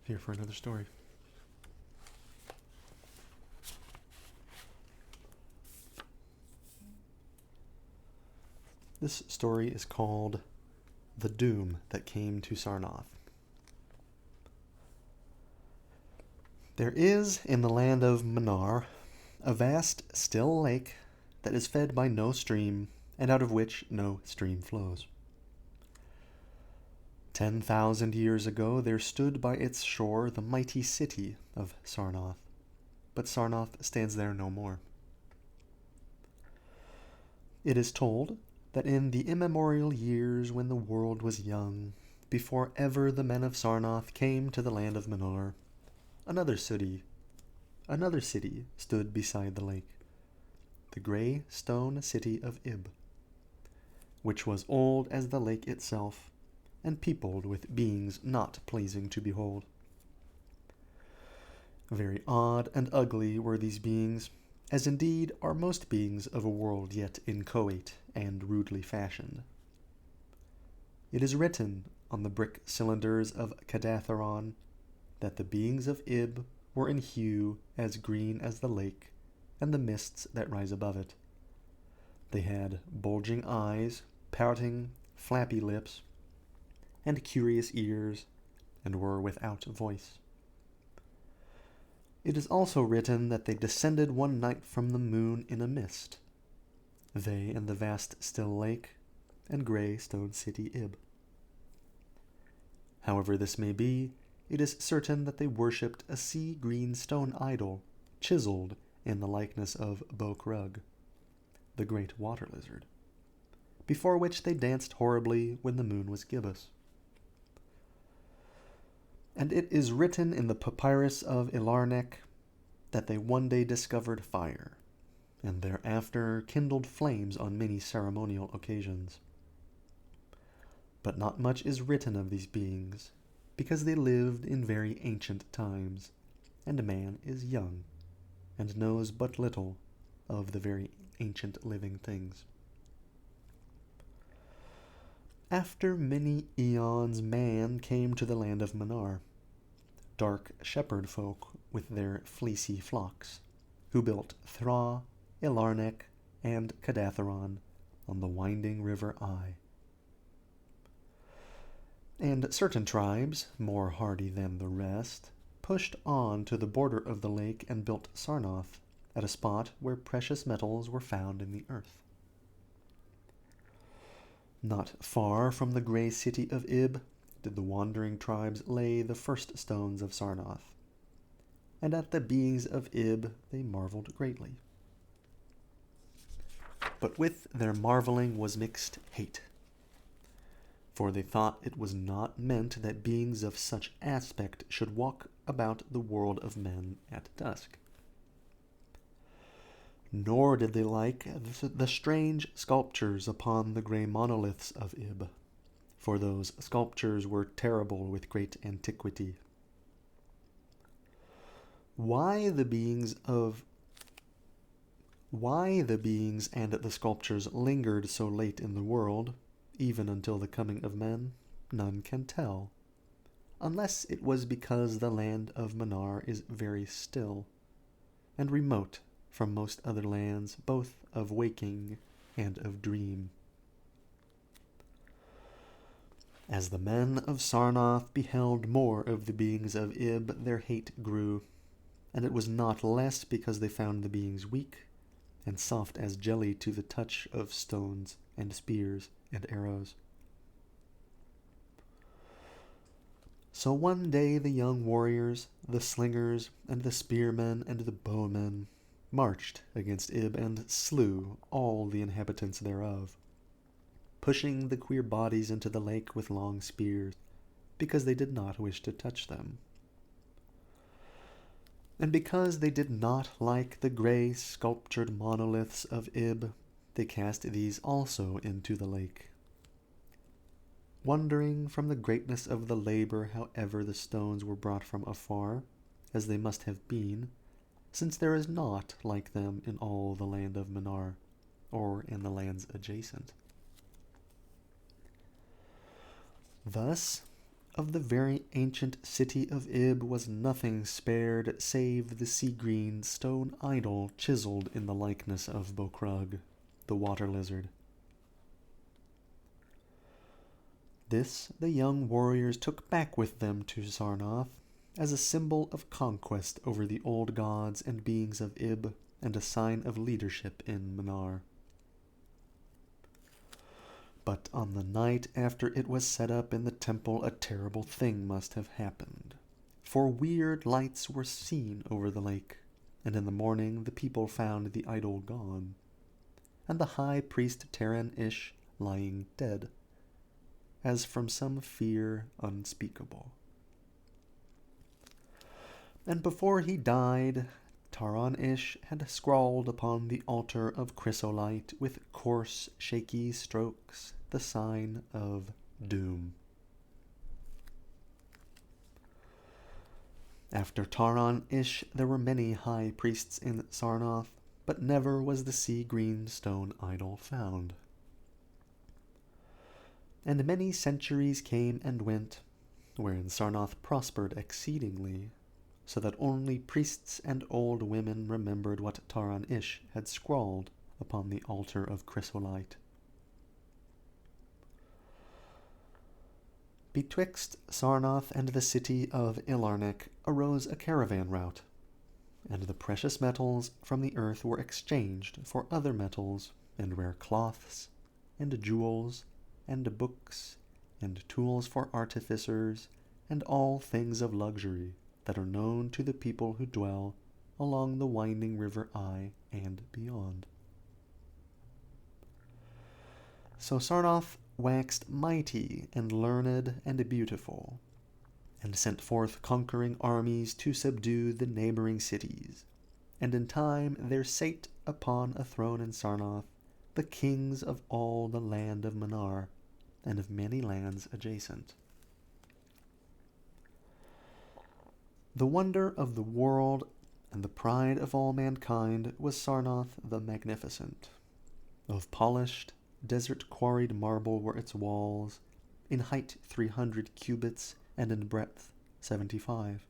here for another story. This story is called The Doom That Came to Sarnath. There is, in the land of Manar, a vast, still lake that is fed by no stream, and out of which no stream flows. 10,000 years ago there stood by its shore the mighty city of Sarnath, but Sarnath stands there no more. It is told that in the immemorial years when the world was young, before ever the men of Sarnath came to the land of Manar, another city stood beside the lake, the grey stone city of Ib, which was old as the lake itself, and peopled with beings not pleasing to behold. Very odd and ugly were these beings, as indeed are most beings of a world yet inchoate and rudely fashioned. It is written on the brick cylinders of Cadatharon that the beings of Ib were in hue as green as the lake and the mists that rise above it. They had bulging eyes, pouting, flappy lips, and curious ears, and were without voice. It is also written that they descended one night from the moon in a mist, they and the vast still lake and grey stone city Ib. However this may be, it is certain that they worshipped a sea-green stone idol, chiseled in the likeness of Bokrug, the great water lizard, before which they danced horribly when the moon was gibbous. And it is written in the papyrus of Ilarnek that they one day discovered fire, and thereafter kindled flames on many ceremonial occasions. But not much is written of these beings, because they lived in very ancient times, and man is young, and knows but little of the very ancient living things. After many eons, man came to the land of Manar, dark shepherd folk with their fleecy flocks, who built Thra, Ilarnek, and Cadatharon on the winding river Ai. And certain tribes, more hardy than the rest, pushed on to the border of the lake and built Sarnath at a spot where precious metals were found in the earth. Not far from the grey city of Ib did the wandering tribes lay the first stones of Sarnath, and at the beings of Ib they marveled greatly. But with their marveling was mixed hate, for they thought it was not meant that beings of such aspect should walk about the world of men at dusk. Nor did they like the strange sculptures upon the grey monoliths of Ib, for those sculptures were terrible with great antiquity. Why the beings and the sculptures lingered so late in the world, even until the coming of men, none can tell, unless it was because the land of Manar is very still, and remote from most other lands, both of waking and of dream. As the men of Sarnath beheld more of the beings of Ib, their hate grew, and it was not less because they found the beings weak and soft as jelly to the touch of stones and spears and arrows. So one day the young warriors, the slingers, and the spearmen, and the bowmen marched against Ib and slew all the inhabitants thereof, pushing the queer bodies into the lake with long spears, because they did not wish to touch them. And because they did not like the grey sculptured monoliths of Ib, they cast these also into the lake, wondering from the greatness of the labor however the stones were brought from afar, as they must have been, since there is naught like them in all the land of Manar, or in the lands adjacent. Thus, of the very ancient city of Ib was nothing spared save the sea-green stone idol chiseled in the likeness of Bokrug, the water lizard. This the young warriors took back with them to Sarnath as a symbol of conquest over the old gods and beings of Ib and a sign of leadership in Manar. But on the night after it was set up in the temple, a terrible thing must have happened. For weird lights were seen over the lake, and in the morning the people found the idol gone, and the high priest Taran-ish lying dead, as from some fear unspeakable. And before he died, Taran-ish had scrawled upon the altar of chrysolite with coarse, shaky strokes the sign of doom. After Taran-ish there were many high priests in Sarnath, but never was the sea-green stone idol found. And many centuries came and went, wherein Sarnath prospered exceedingly, so that only priests and old women remembered what Taran-ish had scrawled upon the altar of chrysolite. Betwixt Sarnath and the city of Ilarnek arose a caravan route, and the precious metals from the earth were exchanged for other metals, and rare cloths, and jewels, and books, and tools for artificers, and all things of luxury that are known to the people who dwell along the winding river Ai and beyond. So Sarnath waxed mighty and learned and beautiful, and sent forth conquering armies to subdue the neighboring cities, and in time there sate upon a throne in Sarnath the kings of all the land of Manar, and of many lands adjacent. The wonder of the world and the pride of all mankind was Sarnath the Magnificent. Of polished, desert-quarried marble were its walls, in height 300 cubits, and in breadth 75,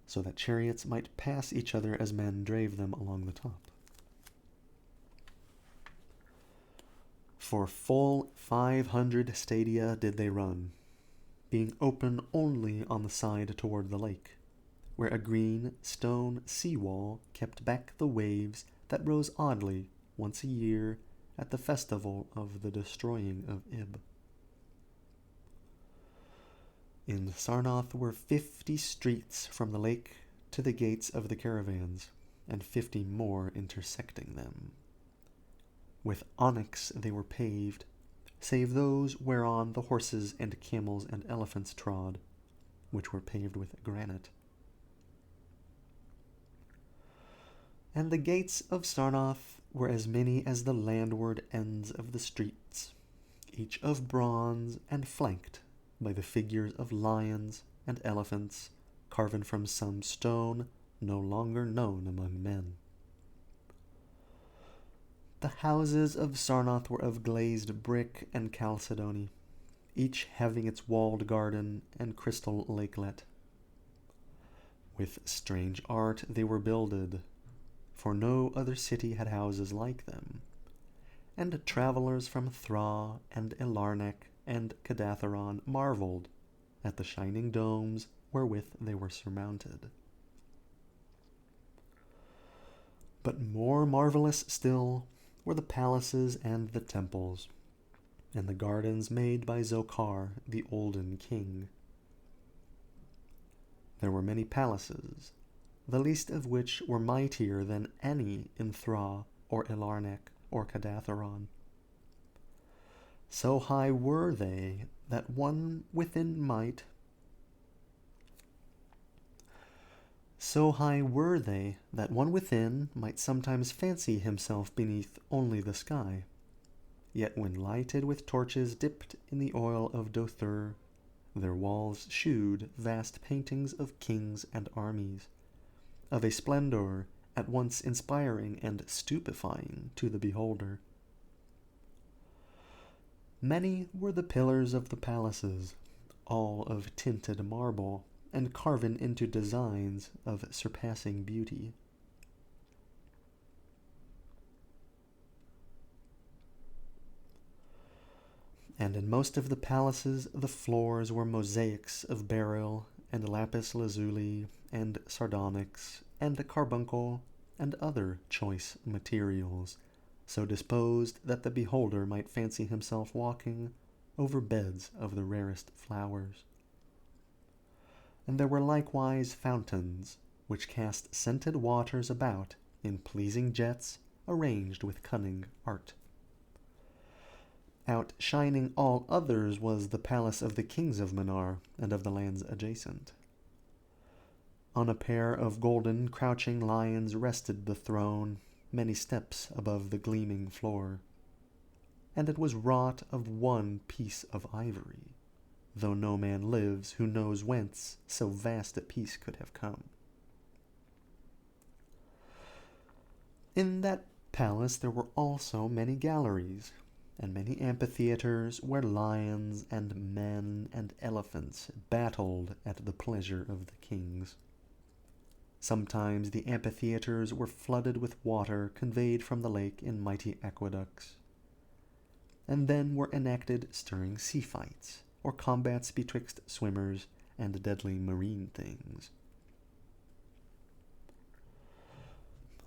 so that chariots might pass each other as men drave them along the top. For full 500 stadia did they run, being open only on the side toward the lake, where a green stone sea-wall kept back the waves that rose oddly once a year at the festival of the destroying of Ib. In Sarnath were 50 streets from the lake to the gates of the caravans, and 50 more intersecting them. With onyx they were paved, save those whereon the horses and camels and elephants trod, which were paved with granite. And the gates of Sarnath were as many as the landward ends of the streets, each of bronze and flanked by the figures of lions and elephants carven from some stone no longer known among men. The houses of Sarnath were of glazed brick and chalcedony, each having its walled garden and crystal lakelet. With strange art they were builded, for no other city had houses like them, and travelers from Thra and Ilarnek and Kadatheron marveled at the shining domes wherewith they were surmounted. But more marvelous still were the palaces and the temples, and the gardens made by Zokar, the olden king. There were many palaces, the least of which were mightier than any in Thra or Ilarnek or Kadatheron. So high were they that one within might sometimes fancy himself beneath only the sky. Yet when lighted with torches dipped in the oil of Dothur, their walls shewed vast paintings of kings and armies, of a splendor at once inspiring and stupefying to the beholder. Many were the pillars of the palaces, all of tinted marble, and carven into designs of surpassing beauty. And in most of the palaces the floors were mosaics of beryl and lapis lazuli and sardonyx and carbuncle and other choice materials, so disposed that the beholder might fancy himself walking over beds of the rarest flowers. And there were likewise fountains, which cast scented waters about in pleasing jets arranged with cunning art. Outshining all others was the palace of the kings of Manar and of the lands adjacent. On a pair of golden crouching lions rested the throne, many steps above the gleaming floor, and it was wrought of one piece of ivory, though no man lives who knows whence so vast a piece could have come. In that palace there were also many galleries, and many amphitheaters where lions and men and elephants battled at the pleasure of the kings. Sometimes the amphitheaters were flooded with water conveyed from the lake in mighty aqueducts, and then were enacted stirring sea fights, or combats betwixt swimmers and deadly marine things.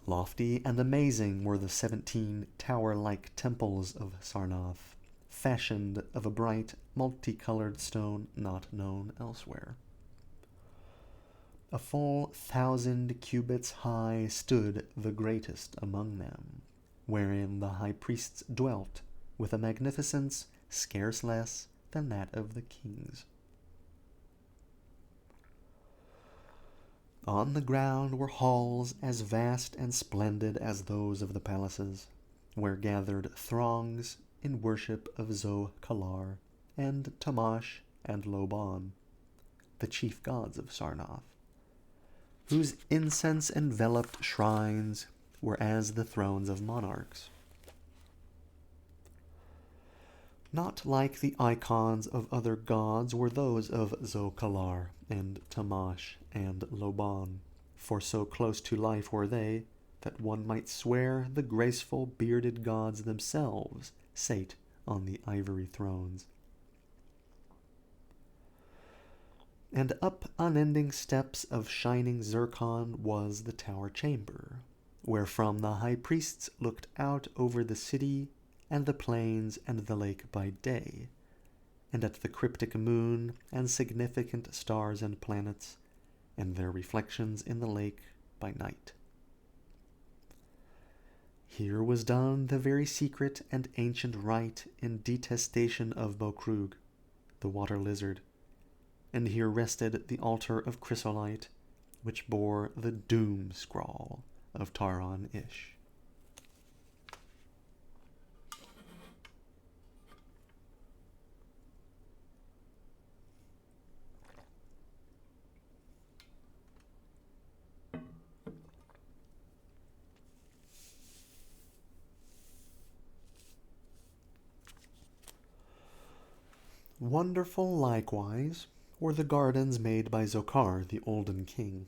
Lofty and amazing were the 17 tower-like temples of Sarnath, fashioned of a bright, multicolored stone not known elsewhere. A full 1,000 cubits high stood the greatest among them, wherein the high priests dwelt, with a magnificence scarce less than that of the kings. On the ground were halls as vast and splendid as those of the palaces, where gathered throngs in worship of Zo-Kalar and Tamash and Loban, the chief gods of Sarnath, whose incense-enveloped shrines were as the thrones of monarchs. Not like the icons of other gods were those of Zo-Kalar and Tamash and Loban, for so close to life were they that one might swear the graceful bearded gods themselves sate on the ivory thrones. And up unending steps of shining zircon was the tower chamber, wherefrom the high priests looked out over the city and the plains and the lake by day, and at the cryptic moon and significant stars and planets, and their reflections in the lake by night. Here was done the very secret and ancient rite in detestation of Bokrug, the water lizard, and here rested the altar of chrysolite, which bore the doom scrawl of Taran-Ish. Wonderful likewise were the gardens made by Zokar, the olden king.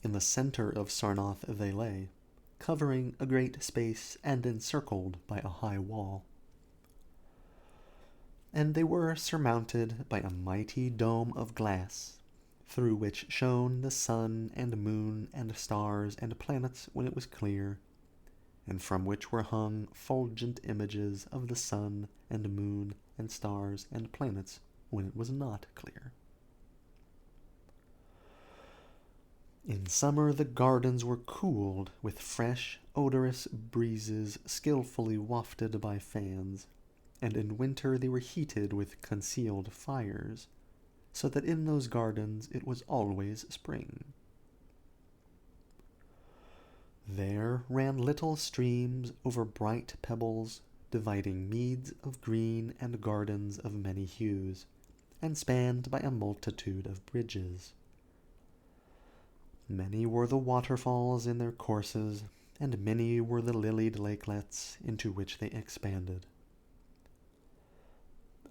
In the center of Sarnath they lay, covering a great space and encircled by a high wall. And they were surmounted by a mighty dome of glass, through which shone the sun and moon and stars and planets when it was clear, and from which were hung fulgent images of the sun and moon and stars and planets when it was not clear. In summer the gardens were cooled with fresh, odorous breezes skillfully wafted by fans, and in winter they were heated with concealed fires, so that in those gardens it was always spring. There ran little streams over bright pebbles, dividing meads of green and gardens of many hues, and spanned by a multitude of bridges. Many were the waterfalls in their courses, and many were the lilied lakelets into which they expanded.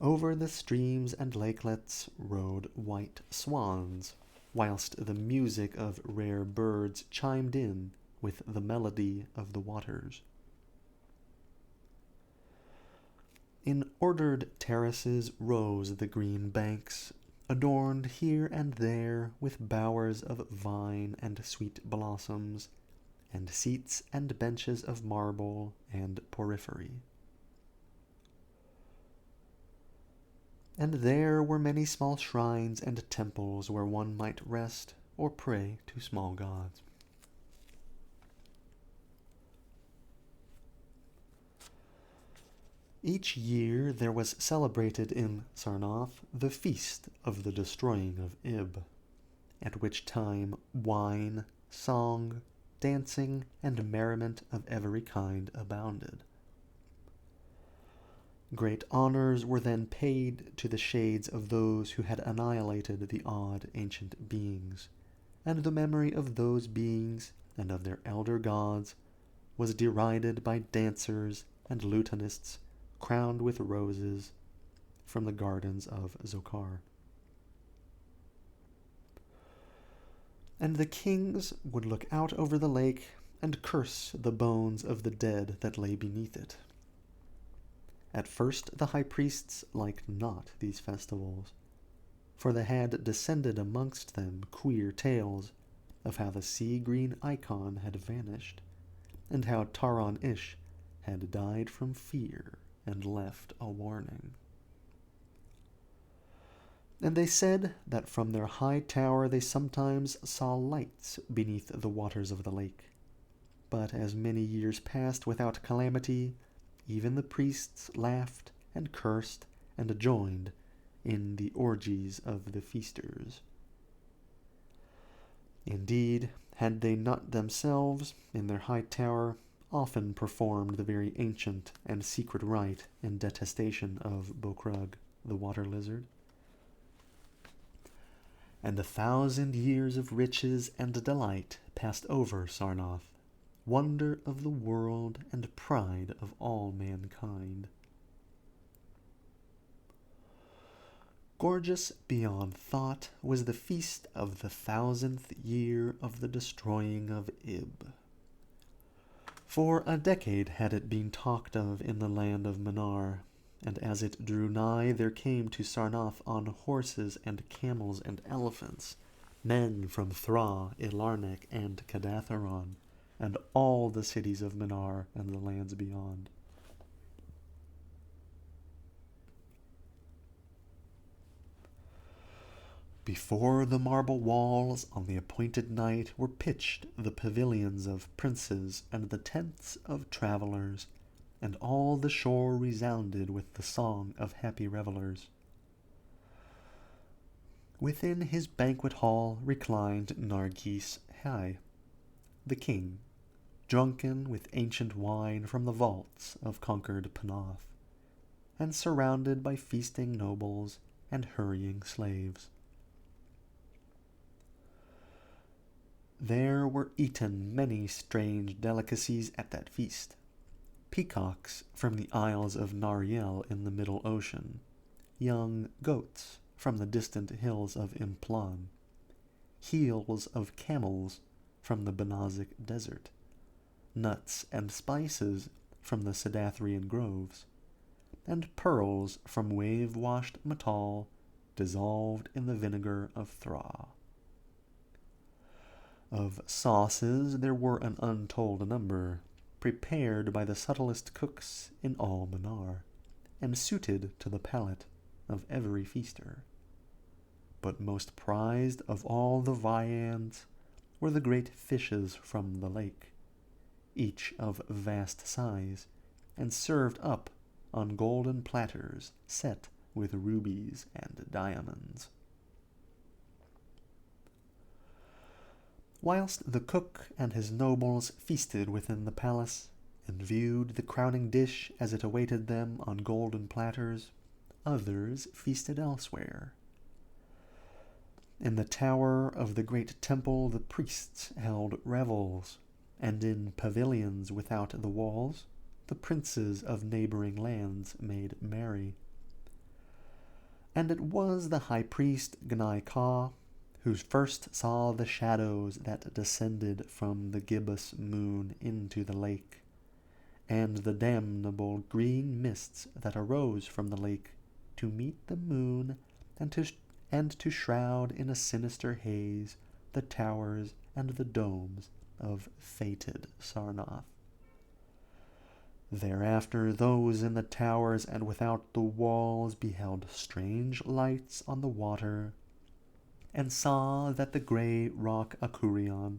Over the streams and lakelets rode white swans, whilst the music of rare birds chimed in with the melody of the waters. In ordered terraces rose the green banks, adorned here and there with bowers of vine and sweet blossoms, and seats and benches of marble and porphyry. And there were many small shrines and temples where one might rest or pray to small gods. Each year there was celebrated in Sarnath the feast of the destroying of Ib, at which time wine, song, dancing, and merriment of every kind abounded. Great honors were then paid to the shades of those who had annihilated the odd ancient beings, and the memory of those beings and of their elder gods was derided by dancers and lutanists crowned with roses from the gardens of Zokhar. And the kings would look out over the lake and curse the bones of the dead that lay beneath it. At first the high priests liked not these festivals, for there had descended amongst them queer tales of how the sea-green icon had vanished, and how Taran-Ish had died from fear and left a warning. And they said that from their high tower they sometimes saw lights beneath the waters of the lake. But as many years passed without calamity, even the priests laughed and cursed and joined in the orgies of the feasters. Indeed, had they not themselves, in their high tower, often performed the very ancient and secret rite in detestation of Bokrug, the water lizard? And 1,000 years of riches and delight passed over Sarnath, wonder of the world and pride of all mankind. Gorgeous beyond thought was the feast of the 1,000th year of the destroying of Ib. For a decade had it been talked of in the land of Manar, and as it drew nigh there came to Sarnath on horses and camels and elephants, men from Thra, Ilarnek, and Cadatharon, and all the cities of Manar and the lands beyond. Before the marble walls on the appointed night were pitched the pavilions of princes and the tents of travelers, and all the shore resounded with the song of happy revelers. Within his banquet hall reclined Nargis Hai, the king, drunken with ancient wine from the vaults of conquered Panath, and surrounded by feasting nobles and hurrying slaves. There were eaten many strange delicacies at that feast. Peacocks from the isles of Nariel in the Middle Ocean, young goats from the distant hills of Implan, heels of camels from the Benazik desert, nuts and spices from the Sadathrian groves, and pearls from wave-washed metal dissolved in the vinegar of Thra. Of sauces there were an untold number, prepared by the subtlest cooks in all Manar, and suited to the palate of every feaster. But most prized of all the viands were the great fishes from the lake, each of vast size, and served up on golden platters set with rubies and diamonds. Whilst the cook and his nobles feasted within the palace, and viewed the crowning dish as it awaited them on golden platters, others feasted elsewhere. In the tower of the great temple the priests held revels, and in pavilions without the walls the princes of neighboring lands made merry. And it was the high priest Gnai-Ka who first saw the shadows that descended from the gibbous moon into the lake, and the damnable green mists that arose from the lake to meet the moon and to shroud in a sinister haze the towers and the domes of fated Sarnath. Thereafter those in the towers and without the walls beheld strange lights on the water, and saw that the grey rock Akurion,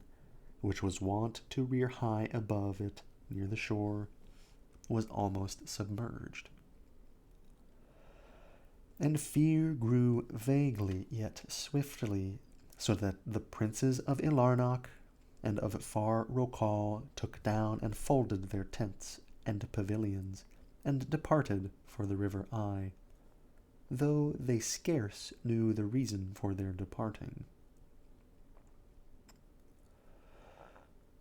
which was wont to rear high above it near the shore, was almost submerged. And fear grew vaguely yet swiftly, so that the princes of Ilarnok and of far Rokal took down and folded their tents and pavilions, and departed for the river Ai, though they scarce knew the reason for their departing.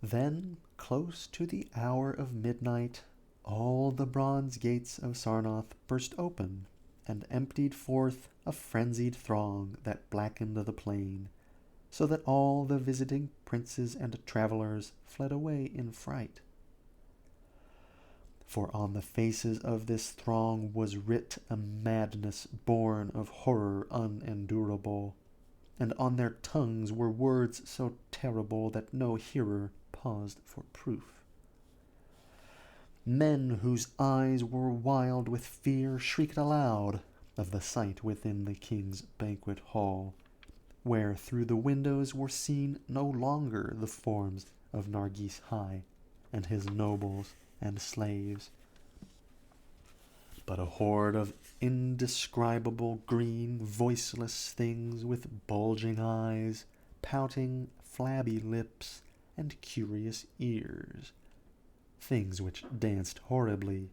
Then, close to the hour of midnight, all the bronze gates of Sarnath burst open, and emptied forth a frenzied throng that blackened the plain, so that all the visiting princes and travelers fled away in fright. For on the faces of this throng was writ a madness born of horror unendurable, and on their tongues were words so terrible that no hearer paused for proof. Men whose eyes were wild with fear shrieked aloud of the sight within the king's banquet hall, where through the windows were seen no longer the forms of Nargis High and his nobles and slaves, but a horde of indescribable green, voiceless things with bulging eyes, pouting, flabby lips, and curious ears, things which danced horribly,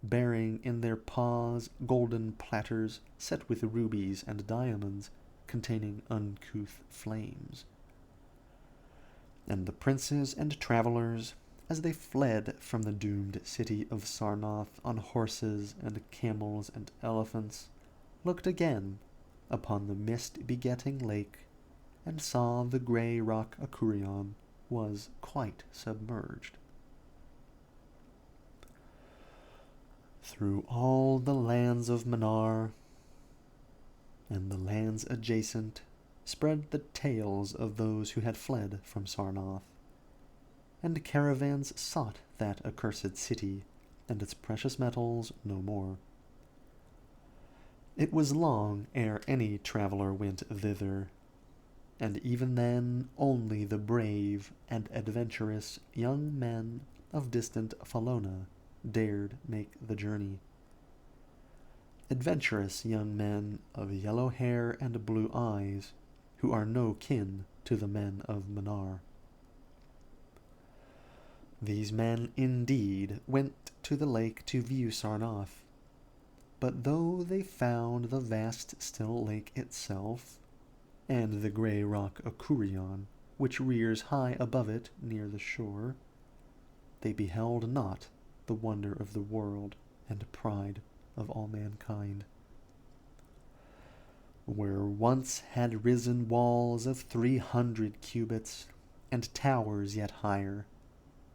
bearing in their paws golden platters set with rubies and diamonds, containing uncouth flames. And the princes and travelers, as they fled from the doomed city of Sarnath on horses and camels and elephants, looked again upon the mist-begetting lake, and saw the grey rock Akurion was quite submerged. Through all the lands of Manar and the lands adjacent spread the tales of those who had fled from Sarnath, and caravans sought that accursed city and its precious metals no more. It was long ere any traveller went thither, and even then only the brave and adventurous young men of distant Falona dared make the journey. Adventurous young men of yellow hair and blue eyes, who are no kin to the men of Manar. These men indeed went to the lake to view Sarnath, but though they found the vast still lake itself, and the grey rock Akurion, which rears high above it near the shore, they beheld not the wonder of the world and pride of all mankind. Where once had risen walls of 300 cubits, and towers yet higher,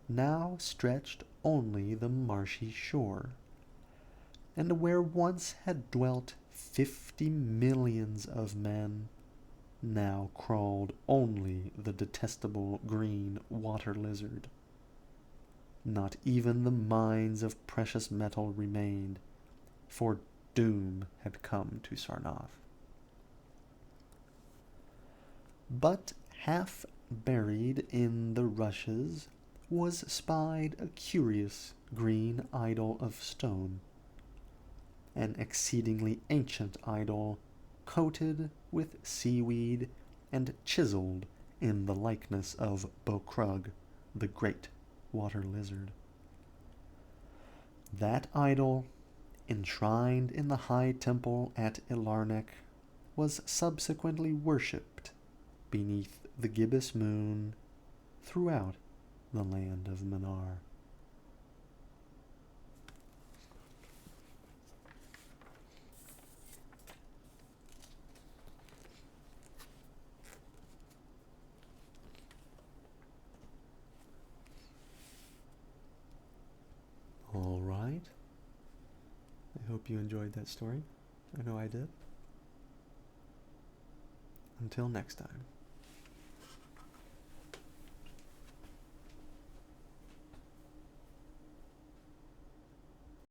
now stretched only the marshy shore, and where once had dwelt 50 millions of men, now crawled only the detestable green water lizard. Not even the mines of precious metal remained, for doom had come to Sarnath. But half buried in the rushes was spied a curious green idol of stone, an exceedingly ancient idol, coated with seaweed and chiseled in the likeness of Bokrug, the great water lizard. That idol, enshrined in the high temple at Ilarnok, was subsequently worshipped beneath the gibbous moon throughout the land of Manar. I hope you enjoyed that story. I know I did. Until next time.